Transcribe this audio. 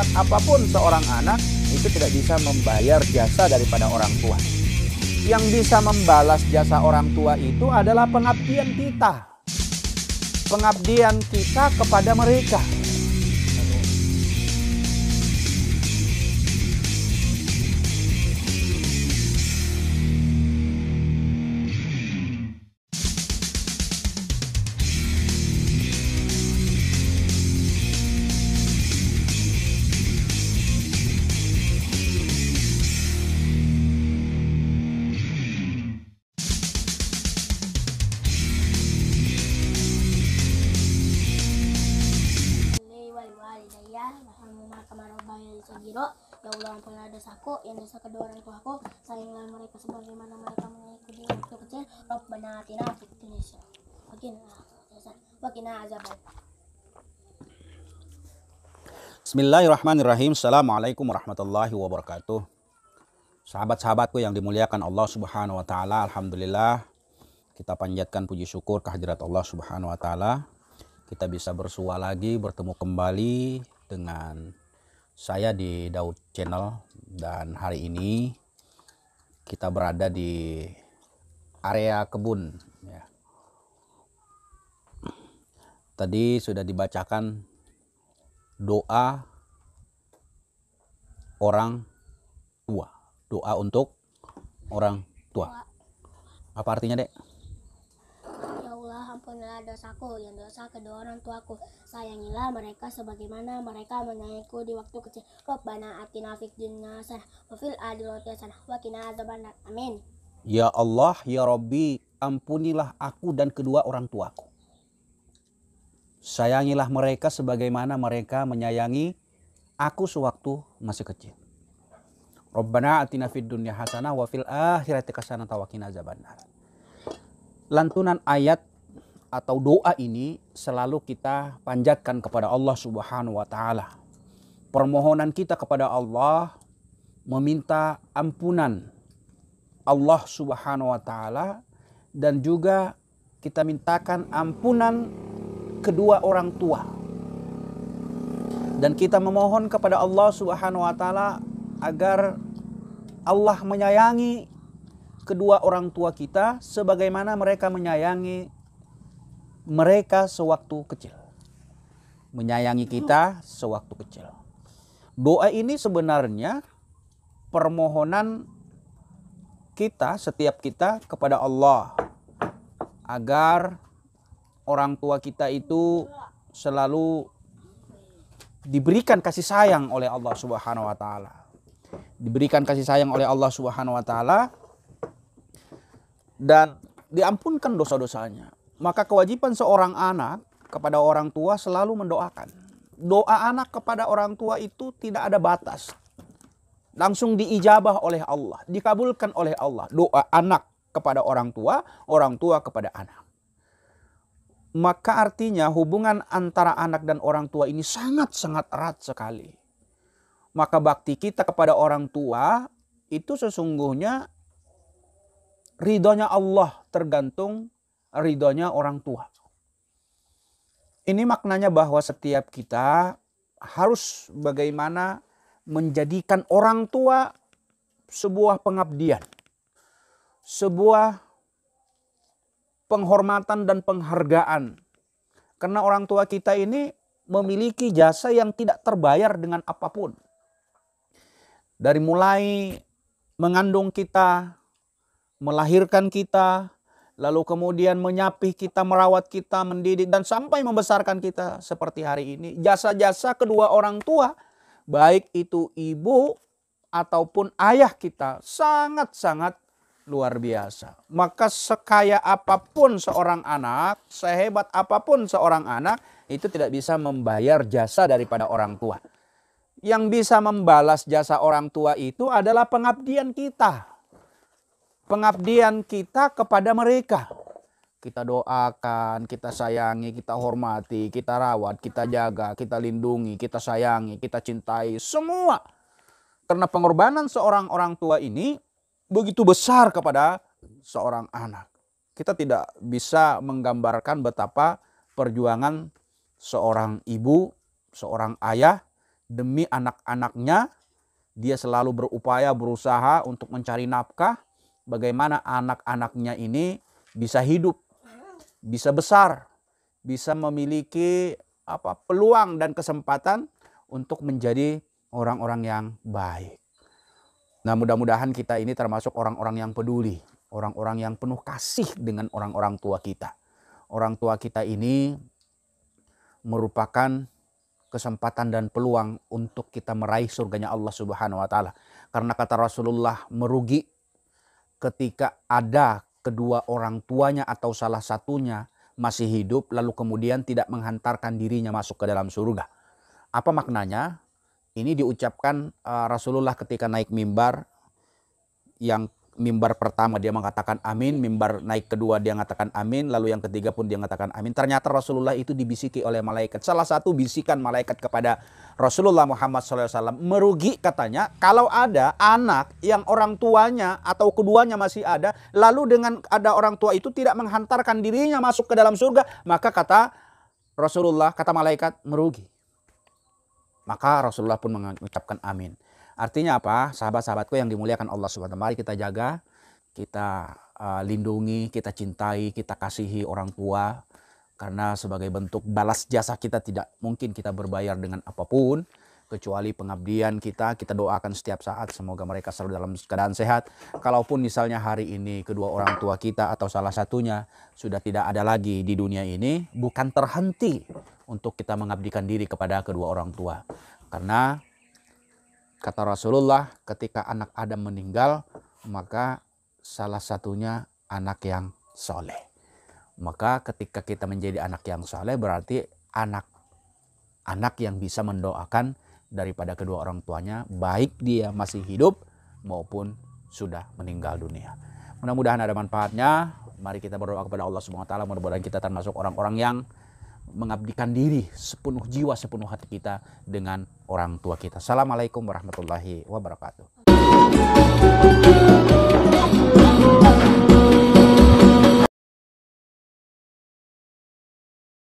sehebat apapun seorang anak, itu tidak bisa membayar jasa daripada orang tua. Yang bisa membalas jasa orang tua itu adalah pengabdian kita. Pengabdian kita kepada mereka. Ya Allah, ampunilah dosaku, yang dosa kedua orang tuaku, sayangilah mereka sebagaimana mereka menyayangiku di waktu kecil. Rabbana atina fid dunya hasanah wa qina azaban. Bismillahirrahmanirrahim. Assalamualaikum warahmatullahi wabarakatuh. Sahabat-sahabatku yang dimuliakan Allah Subhanahu wa taala, alhamdulillah kita panjatkan puji syukur kehadirat Allah Subhanahu wa taala. Kita bisa bersua lagi, bertemu kembali dengan saya di Daud Channel, dan hari ini kita berada di area kebun ya. Tadi sudah dibacakan doa orang tua, doa untuk orang tua. Apa artinya, Dek? Ya Allah, ampunilah dosaku, yang dosa kedua orang tuaku, sayangilah mereka sebagaimana mereka menyayangiku di waktu kecil. Rabbana atina fid dunya hasanah wa fil akhirati hasanah wa qina azabannar. Amin. Ya Allah, ya Rabbi, ampunilah aku dan kedua orang tuaku. Sayangilah mereka sebagaimana mereka menyayangi aku sewaktu masih kecil. Rabbana atina fid dunya hasanah wa fil akhirati hasanah wa qina azabannar. Lantunan ayat atau doa ini selalu kita panjatkan kepada Allah Subhanahu wa taala. Permohonan kita kepada Allah meminta ampunan Allah Subhanahu wa taala, dan juga kita mintakan ampunan kedua orang tua. Dan kita memohon kepada Allah Subhanahu wa taala agar Allah menyayangi kedua orang tua kita sebagaimana mereka menyayangi mereka sewaktu kecil. Menyayangi kita sewaktu kecil. Doa ini sebenarnya permohonan kita, setiap kita kepada Allah, agar orang tua kita itu selalu diberikan kasih sayang oleh Allah Subhanahu wa taala. Diberikan kasih sayang oleh Allah Subhanahu wa taala dan diampunkan dosa-dosanya. Maka kewajiban seorang anak kepada orang tua selalu mendoakan. Doa anak kepada orang tua itu tidak ada batas. Langsung diijabah oleh Allah, dikabulkan oleh Allah. Doa anak kepada orang tua kepada anak. Maka artinya hubungan antara anak dan orang tua ini sangat-sangat erat sekali. Maka bakti kita kepada orang tua itu sesungguhnya ridhonya Allah tergantung ridhonya orang tua. Ini maknanya bahwa setiap kita harus bagaimana menjadikan orang tua sebuah pengabdian, sebuah penghormatan dan penghargaan. Karena orang tua kita ini memiliki jasa yang tidak terbayar dengan apapun. Dari mulai mengandung kita, melahirkan kita, lalu kemudian menyapih kita, merawat kita, mendidik, dan sampai membesarkan kita seperti hari ini. Jasa-jasa kedua orang tua, baik itu ibu ataupun ayah kita, sangat-sangat luar biasa. Maka sekaya apapun seorang anak, sehebat apapun seorang anak, itu tidak bisa membayar jasa daripada orang tua. Yang bisa membalas jasa orang tua itu adalah pengabdian kita. Pengabdian kita kepada mereka. Kita doakan, kita sayangi, kita hormati, kita rawat, kita jaga, kita lindungi, kita sayangi, kita cintai. Semua. Karena pengorbanan seorang orang tua ini begitu besar kepada seorang anak. Kita tidak bisa menggambarkan betapa perjuangan seorang ibu, seorang ayah demi anak-anaknya. Dia selalu berupaya, berusaha untuk mencari nafkah. Bagaimana anak-anaknya ini bisa hidup, bisa besar, bisa memiliki peluang dan kesempatan untuk menjadi orang-orang yang baik. Nah, mudah-mudahan kita ini termasuk orang-orang yang peduli, orang-orang yang penuh kasih dengan orang-orang tua kita. Orang tua kita ini merupakan kesempatan dan peluang untuk kita meraih surganya Allah Subhanahu wa taala. Karena kata Rasulullah, merugi ketika ada kedua orang tuanya atau salah satunya masih hidup lalu kemudian tidak menghantarkan dirinya masuk ke dalam surga. Apa maknanya? Ini diucapkan Rasulullah ketika naik mimbar. Yang mimbar pertama dia mengatakan amin, mimbar naik kedua dia mengatakan amin, lalu yang ketiga pun dia mengatakan amin. Ternyata Rasulullah itu dibisiki oleh malaikat. Salah satu bisikan malaikat kepada Rasulullah Muhammad SAW, merugi katanya kalau ada anak yang orang tuanya atau keduanya masih ada, lalu dengan ada orang tua itu tidak menghantarkan dirinya masuk ke dalam surga, maka kata Rasulullah, kata malaikat, merugi. Maka Rasulullah pun mengucapkan amin. Artinya apa? Sahabat-sahabatku yang dimuliakan Allah SWT, mari kita jaga, kita lindungi, kita cintai, kita kasihi orang tua. Karena sebagai bentuk balas jasa kita tidak mungkin kita berbayar dengan apapun. Kecuali pengabdian kita doakan setiap saat semoga mereka selalu dalam keadaan sehat. Kalaupun misalnya hari ini kedua orang tua kita atau salah satunya sudah tidak ada lagi di dunia ini, bukan terhenti untuk kita mengabdikan diri kepada kedua orang tua. Karena kata Rasulullah, ketika anak Adam meninggal, maka salah satunya anak yang soleh. Maka ketika kita menjadi anak yang soleh, berarti anak yang bisa mendoakan daripada kedua orang tuanya, baik dia masih hidup maupun sudah meninggal dunia. Mudah-mudahan ada manfaatnya. Mari kita berdoa kepada Allah Subhanahu wa taala, mudah-mudahan kita termasuk orang-orang yang mengabdikan diri sepenuh jiwa, sepenuh hati kita dengan orang tua kita. Assalamualaikum warahmatullahi wabarakatuh.